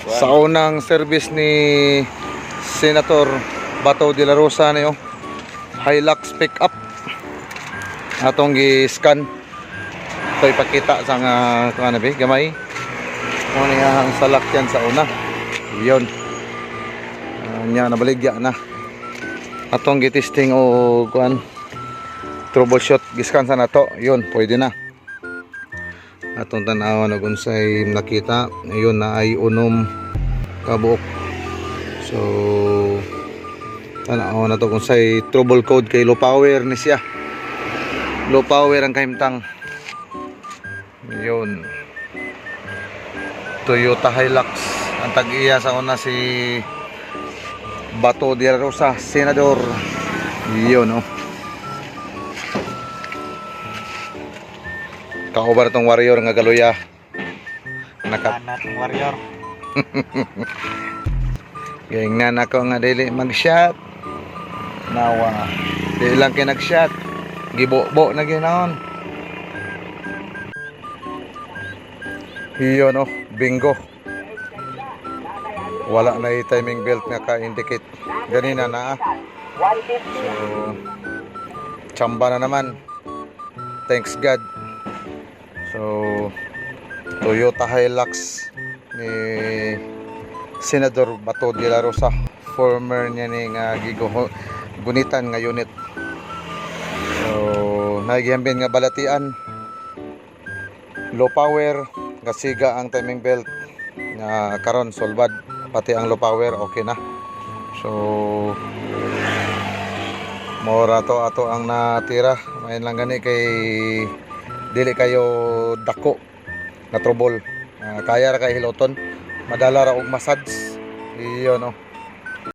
Sa unang service ni Senator Bato de la Rosa niyo, Hilux pickup atong gi-scan. Ito ipakita sa nga ano ba gamay. Ano yang salakyan sa una. Iyon. Nya nabaligya na. Atong gi-testing o kuan troubleshoot giskan sa nato. Iyon, pwede na. Atong tan-awan og unsay nakita. Iyon na ay unom kabuok. So tan-awan na to kung say trouble code kay low power ni siya. Low power ang kahimtang. Yun. Toyota Hilux ang tag-iya sa una si Bato de la Rosa, Senador. Yun oh. Kaubar tong warrior nga galuya. Anak warrior. Gingnan ako nga dili mag-shot. Nawa. Dili lang kay nag-shot. Gibo-bo na ginaon. Iyon oh, bingo. Wala na timing belt nga ka-indicate. Ganina na ah. So, tsamba na naman. Thanks God. So, Toyota Hilux ni Senador Bato de la Rosa. Former niya ni nga gunitan nga unit. So, nagyambin nga balatian. Low power, gasiga ang timing belt nga karon solbad, pati ang low power okay na. So mora to ato ang natira. Main lang gani kay dili kayo dako na trouble. Kaya ra kay hiloton, madala ra og massage. Iyon no.